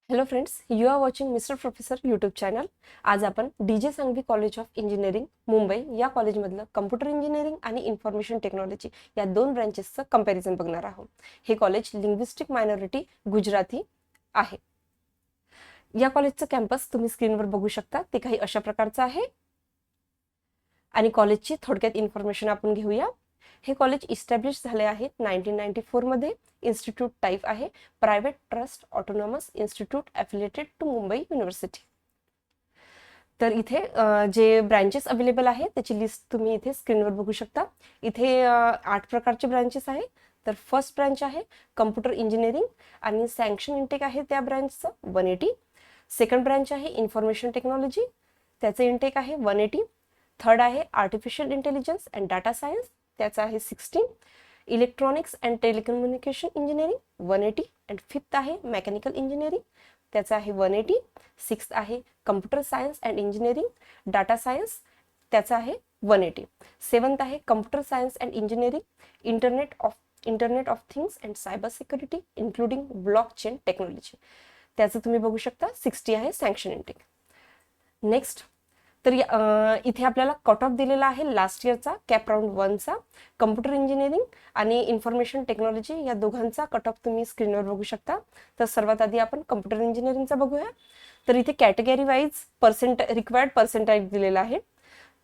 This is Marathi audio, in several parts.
Hello friends, you are watching mister professor YouTube channel. आज आपण DJ Sanghvi college of engineering Mumbai या कॉलेजमधलं कम्प्युटर इंजिनिअरिंग आणि इन्फॉर्मेशन टेक्नॉलॉजी या दोन ब्रँचेसचं कंपॅरिझन बघणार आहोत. हे कॉलेज लिंग्विस्टिक मायनॉरिटी गुजराती आहे. या कॉलेजचं कॅम्पस तुम्ही स्क्रीनवर बघू शकता. ते काही अशा प्रकारचं आहे आणि कॉलेजची थोडक्यात इन्फॉर्मेशन आपण घेऊया. हे कॉलेज इस्टॅब्लिश झाले आहे 1994 मध्ये. इन्स्टिट्यूट टाईप आहे private trust autonomous institute affiliated to Mumbai university. तर इथे जे ब्रँचेस अवेलेबल आहे त्याची लिस्ट तुम्ही इथे स्क्रीनवर बघू शकता. इथे 8 प्रकारचे ब्रँचेस आहे. तर फर्स्ट ब्रँच आहे कम्प्युटर इंजिनिअरिंग आणि सँक्शन इनटेक आहे त्या ब्रँचचं 180. सेकंड ब्रँच आहे इन्फॉर्मेशन टेक्नॉलॉजी, त्याचं इनटेक आहे 180. थर्ड आहे artificial intelligence and data science, त्याचं आहे 16. Electronics and telecommunication engineering 180. And fifth आहे मेकॅनिकल इंजिनिअरिंग, त्याचं आहे 180. सिक्स्थ आहे computer science and engineering data science, त्याचं आहे 180. सेवन्थ आहे computer science and engineering internet of things and cyber security including blockchain technology, त्याचं तुम्ही बघू शकता 60 आहे सँक्शन इनटेक. नेक्स्ट, तर इथे आपल्याला कट ऑफ दिलेला आहे लास्ट इयरचा कॅप राऊंड 1चा. कम्प्युटर इंजिनिअरिंग आणि इन्फॉर्मेशन टेक्नॉलॉजी या दोघांचा कट ऑफ तुम्ही स्क्रीनवर बघू शकता. तर सर्वात आधी आपण कम्प्युटर इंजिनिअरिंगचा बघूया. तर इथे कॅटेगरी वाईज रिक्वायर्ड पर्सेंटाईल दिलेला आहे.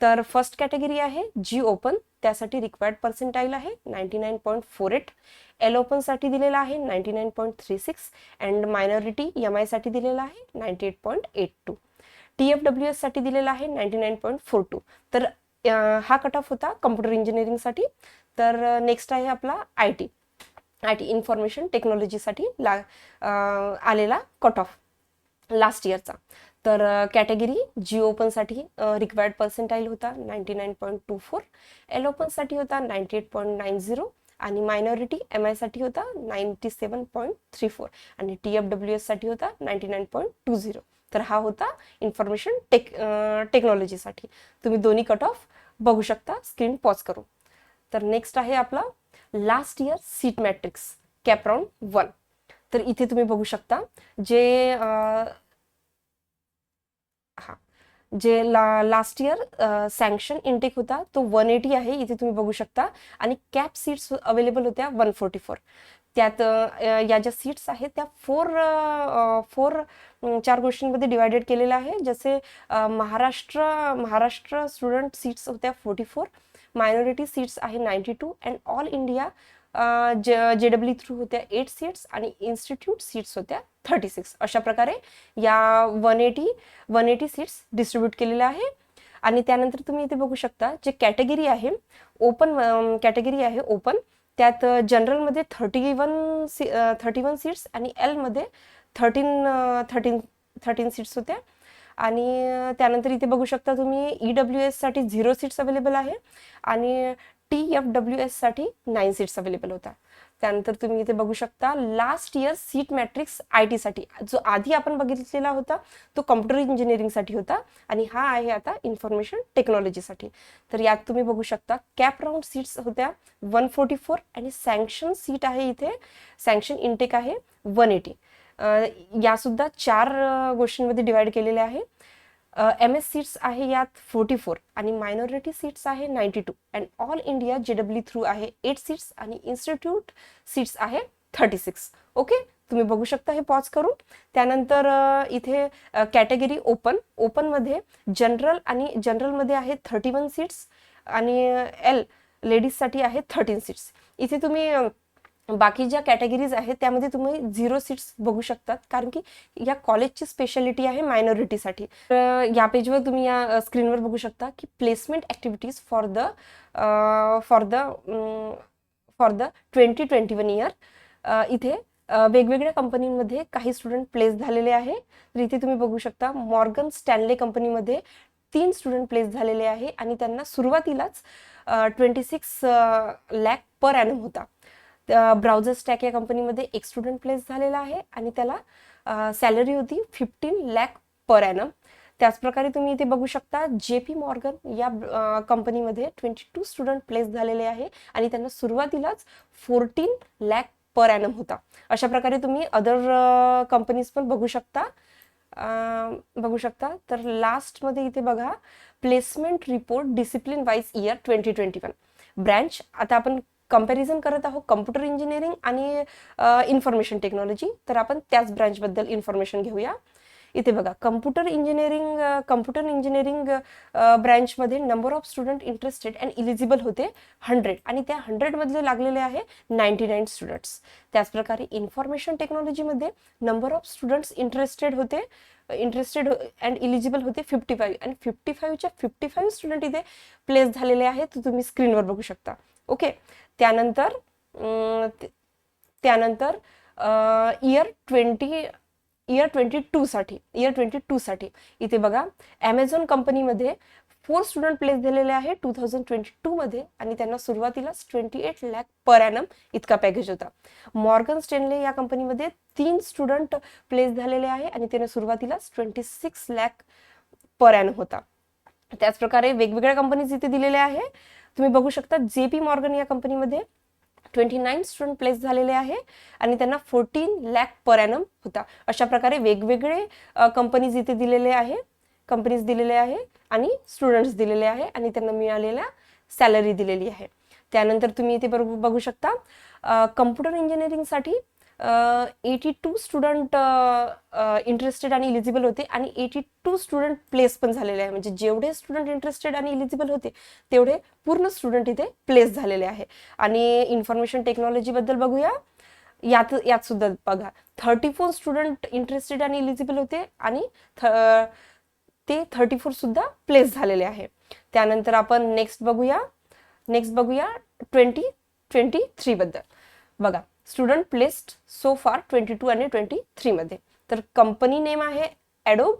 तर फर्स्ट कॅटेगरी आहे जी ओपन, त्यासाठी रिक्वायर्ड पर्सेंटाईल आहे 99.48. एल ओपनसाठी दिलेला आहे 99.36 अँड मायनॉरिटी MI साठी दिलेला आहे 98.82. TFWS साठी दिलेला आहे 99.42. तर हा कट ऑफ होता कम्प्युटर इंजिनिअरिंगसाठी. तर नेक्स्ट आहे आपला IT इन्फॉर्मेशन टेक्नॉलॉजीसाठी आलेला कट ऑफ लास्ट इयरचा. तर कॅटेगरी जी ओपनसाठी रिक्वायर्ड पर्सेंटाईल होता 99.24. एल ओपनसाठी होता 98.90 आणि मायनॉरिटी MI साठी होता 97.34 आणि TFWS साठी होता 99.20. तर हा होता इन्फॉर्मेशन टेक्नॉलॉजीसाठी. तुम्ही दोन्ही कट ऑफ बघू शकता स्क्रीन पॉज करून. तर नेक्स्ट आहे आपला last year seat matrix cap round 1. तर इथे तुम्ही बघू शकता जे लास्ट इयर सँक्शन इनटेक होता तो 180 आहे, इथे तुम्ही बघू शकता. आणि कॅप सीट्स अवेलेबल होत्या 144. त्यात या ज्या सीट्स आहेत त्या चार गोष्टींमध्ये डिवायडेड केलेल्या आहे. जसे महाराष्ट्र स्टुडंट सीट्स होत्या 44, मायनॉरिटी सीट्स आहे 92 and all India JW through होत्या 8 सीट्स आणि इन्स्टिट्यूट सीट्स होत्या 36. अशा प्रकारे या 180 सीट्स डिस्ट्रीब्यूट केलेल्या आहे. आणि त्यानंतर तुम्ही इथे बघू शकता जे कॅटेगरी आहे ओपन, त्यात जनरलमध्ये 31 सीट्स आणि एलमध्ये 13 सीट्स होत्या. आणि त्यानंतर इथे बघू शकता तुम्ही EWS साठी 0 सीट्स अवेलेबल आहे आणि TFWS साठी 9 सीट्स अवेलेबल होता. त्यानंतर तुम्ही इथे बघू शकता last year seat matrix IT साठी, जो आधी आपण बघितलेला होता तो कम्प्युटर इंजिनिअरिंगसाठी होता आणि हा आहे आता इन्फॉर्मेशन टेक्नॉलॉजीसाठी. तर यात तुम्ही बघू शकता कॅप राऊंड सीट्स होत्या 144 आणि सँक्शन सीट आहे इथे, सँक्शन इनटेक आहे 180. या सुद्धा 4 गोष्टींमध्ये डिवाइड केलेले आहे. MS सीट्स आहे यात 44 आणि मायनॉरिटी सीट्स आहे 92 and all India JW through आहे 8 सीट्स आणि इन्स्टिट्यूट सीट्स आहे 36. ओके, तुम्ही बघू शकता हे पॉज करून. त्यानंतर इथे कॅटेगरी ओपनमध्ये जनरलमध्ये आहे 31 सीट्स आणि एल लेडीजसाठी आहे 13 सीट्स. इथे तुम्ही बाकी ज्या कॅटेगरीज आहेत त्यामध्ये तुम्ही 0 सीट्स बघू शकतात, कारण की या कॉलेजची स्पेशालिटी आहे मायनॉरिटीसाठी. या पेजवर तुम्ही या स्क्रीनवर बघू शकता की placement activities for the 2021 year. इथे वेगवेगळ्या कंपनीमध्ये काही स्टुडंट प्लेस झालेले आहे. तर इथे तुम्ही बघू शकता मॉर्गन स्टॅनले कंपनीमध्ये 3 स्टुडंट प्लेस झालेले आहे आणि त्यांना सुरुवातीलाच 26 लाख पर ॲनम होता. ब्राउझर स्टॅक या कंपनीमध्ये एक स्टुडंट प्लेस झालेला आहे आणि त्याला सॅलरी होती 15 लाख पर ॲनम. त्याचप्रकारे तुम्ही इथे बघू शकता JP मॉर्गन या कंपनीमध्ये 22 स्टुडंट प्लेस झालेले आहे आणि त्यांना सुरुवातीलाच 14 लाख पर ॲनम होता. अशा प्रकारे तुम्ही अदर कंपनीज पण बघू शकता. तर लास्टमध्ये इथे बघा, placement report discipline wise year 2021 branch. आता आपण कंपॅरिझन करत आहोत कम्प्युटर इंजिनिअरिंग आणि इन्फॉर्मेशन टेक्नॉलॉजी. तर आपण त्याच ब्रँचबद्दल इन्फॉर्मेशन घेऊया. इथे बघा, कम्प्युटर इंजिनिअरिंग ब्रँचमध्ये number of student interested and eligible होते 100 आणि त्या 100 मधले लागलेले आहे 99 स्टुडंट्स. त्याचप्रकारे इन्फॉर्मेशन टेक्नॉलॉजीमध्ये number of students interested and eligible होते 55 आणि 55च्या 55 स्टुडंट इथे प्लेस झालेले आहेत. तर तुम्ही स्क्रीनवर बघू शकता. ओके. त्यानंतर इयर 22 साठी इथे बघा, ॲमेझॉन कंपनीमध्ये 4 स्टुडंट प्लेस झालेले आहे 2022 मध्ये आणि त्यांना सुरुवातीलाच 28 लाख पर ॲनम इतका पॅकेज होता. मॉर्गन स्टॅनले या कंपनीमध्ये 3 स्टुडंट प्लेस झालेले आहे आणि त्यांना सुरुवातीलाच 26 लाख पर ॲनम होता. त्याचप्रकारे वेगवेगळ्या कंपनीज इथे दिलेल्या आहे. तुम्ही बघू शकता, JP मॉर्गन या कंपनीमध्ये 29 स्टुडंट प्लेस झालेले आहे आणि त्यांना 14 लाख पर ॲनम होता. अशा प्रकारे वेगवेगळे कंपनीज इथे दिलेले आहे आणि स्टुडंट्स दिलेले आहे आणि त्यांना मिळालेल्या सॅलरी दिलेली आहे. त्यानंतर तुम्ही इथे बघू शकता, कम्प्युटर इंजिनिअरिंगसाठी 82 स्टुडंट इंटरेस्टेड आणि इलिजिबल होते आणि 82 स्टुडंट प्लेस पण झालेले आहे. म्हणजे जेवढे स्टुडंट इंटरेस्टेड आणि इलिजिबल होते तेवढे पूर्ण स्टुडंट इथे प्लेस झालेले आहे. आणि इन्फॉर्मेशन टेक्नॉलॉजी बद्दल बघूया. यात सुद्धा बघा, 34 स्टुडंट इंटरेस्टेड आणि इलिजिबल होते आणि ते 34 सुद्धा प्लेस झालेले आहे. त्यानंतर आपण नेक्स्ट बघूया 2023 बद्दल. बघा, स्टुडंट प्लेस्ड सो फार 22 आणि 23 मध्ये. तर कंपनी नेम आहे ॲडोब.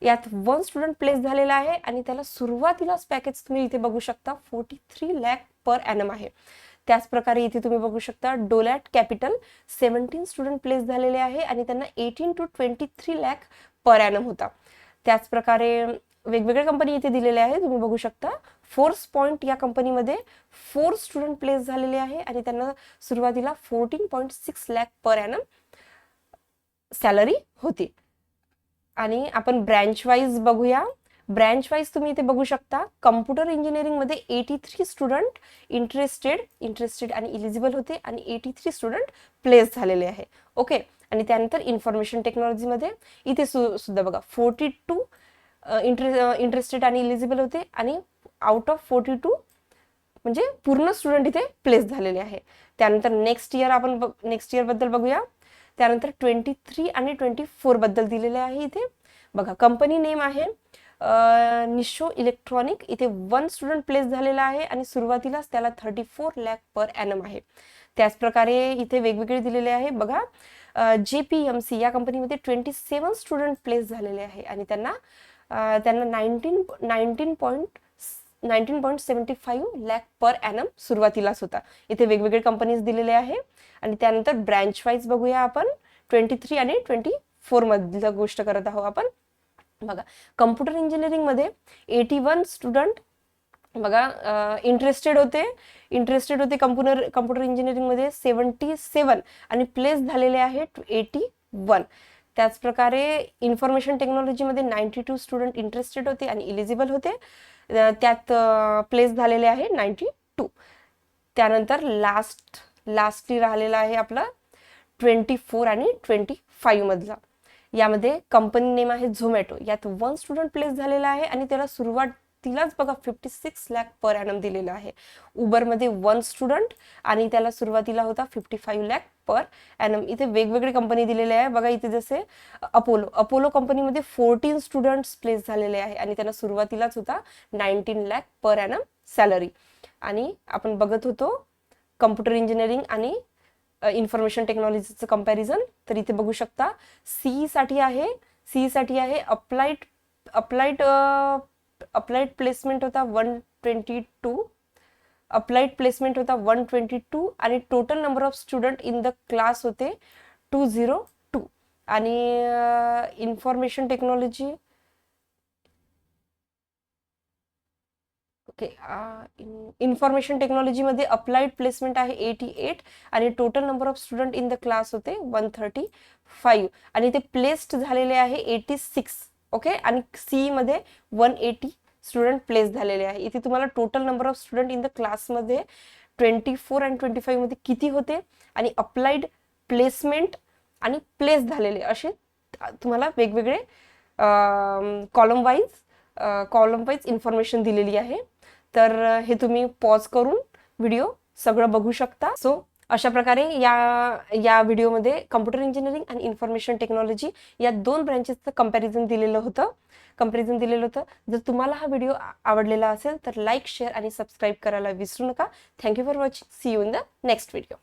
यात 1 स्टुडंट प्लेस झालेला आहे आणि त्याला सुरुवातीलाच पॅकेज तुम्ही इथे बघू शकता 43 लाख पर ॲनम आहे. त्याचप्रकारे इथे तुम्ही बघू शकता, डोलॅट कॅपिटल 17 स्टुडंट प्लेस झालेले आहे आणि त्यांना 18 to 23 लाख पर ॲनम होता. त्याचप्रकारे वेगवेगळ्या कंपनी इथे दिलेल्या आहे. तुम्ही बघू शकता, फोर्स पॉइंट या कंपनीमध्ये 4 स्टुडंट प्लेस झालेले आहे आणि त्यांना सुरुवातीला 14.6 लाख पर ॲनम सॅलरी होती. आणि आपण ब्रँच वाईज बघूया. ब्रँच वाईज तुम्ही इथे बघू शकता, कम्प्युटर इंजिनिअरिंग मध्ये 83 स्टुडंट इंटरेस्टेड आणि इलिजिबल होते आणि 83 स्टुडंट प्लेस झालेले आहे. ओके. आणि त्यानंतर इन्फॉर्मेशन टेक्नॉलॉजीमध्ये इथे सुद्धा बघा, 42 इंटरेस्टेड आणि इलिजिबल होते आणि आउट ऑफ 42 म्हणजे पूर्ण स्टुडंट इथे प्लेस झालेले आहे. त्यानंतर नेक्स्ट इयर बद्दल बघूया. त्यानंतर 23 आणि 24 बद्दल दिलेले आहे. इथे बघा, कंपनी नेम आहे निशो इलेक्ट्रॉनिक. इथे 1 स्टुडंट प्लेस झालेला आहे आणि सुरुवातीलाच त्याला 34 लाख पर ॲनम आहे. त्याचप्रकारे इथे वेगवेगळे दिलेले आहे. बघा, JPMC या कंपनीमध्ये 27 स्टुडंट प्लेस झालेले आहे आणि त्यांना 19.75 लाख पर ॲनम सुरुवातीलाच होता. इथे वेगवेगळे कंपनीज दिलेले आहे. आणि त्यानंतर ब्रँच वाईज बघूया आपण. 23 आणि 24 मधलं गोष्ट करत आहोत आपण. बघा, कम्प्युटर इंजिनिअरिंग मध्ये 81 स्टुडंट बघा इंटरेस्टेड होते कम्प्युटर इंजिनिअरिंग मध्ये 77 आणि प्लेस झालेले आहेत 81. त्याचप्रकारे इन्फॉर्मेशन टेक्नॉलॉजीमध्ये 92 स्टुडंट इंटरेस्टेड होते आणि इलिजिबल होते. त्यात प्लेस झालेले आहे 92. त्यानंतर लास्टली राहिलेला आहे आपला 24 आणि 25 मधला. यामध्ये कंपनी नेम आहे झोमॅटो. यात 1 स्टुडंट प्लेस झालेला आहे आणि त्याला सुरुवातीलाच बघा 56 लाख पर ॲनम दिलेला आहे. उबरमध्ये 1 स्टुडंट आणि त्याला सुरुवातीला होता 55 लाख पर ॲनम. इथे वेगवेगळे कंपनी दिलेले आहे. बघा, इथे जसे अपोलो कंपनीमध्ये 14 स्टुडंट्स प्लेस झालेले आहे आणि त्यांना सुरुवातीलाच होता 19 लाख पर ॲनम सॅलरी. आणि आपण बघत होतो कम्प्युटर इंजिनिअरिंग आणि इन्फॉर्मेशन टेक्नॉलॉजीचं कंपॅरिझन. तर इथे बघू शकता, सीई साठी आहे अप्लाइड प्लेसमेंट होता 122 आणि total number of student in the class होते 202. आणि इन्फॉर्मेशन टेक्नॉलॉजी ओके, इन्फॉर्मेशन टेक्नॉलॉजीमध्ये अप्लाइड प्लेसमेंट आहे 88 आणि total number of student in the class होते 135 आणि ते प्लेस्ड झालेले आहे 86. ओके, आणि सी मध्ये 180 स्टुडंट प्लेस झालेले आहे. इथे तुम्हाला total number of student in the क्लासमध्ये 24 आणि 25 मध्ये किती होते आणि अप्लाइड प्लेसमेंट आणि प्लेस झालेले असे तुम्हाला वेगवेगळे कॉलम वाईज इन्फॉर्मेशन दिलेली आहे. तर हे तुम्ही पॉज करून व्हिडिओ सगळं बघू शकता. सो अशा प्रकारे या व्हिडिओमध्ये कम्प्युटर इंजिनिअरिंग आणि इन्फॉर्मेशन टेक्नॉलॉजी या दोन ब्रँचेसचं कंपॅरिझन दिलेलं होतं. जर तुम्हाला हा व्हिडिओ आवडलेला असेल तर लाईक, शेअर आणि सबस्क्राईब करायला विसरू नका. Thank you for watching. See you in the next video.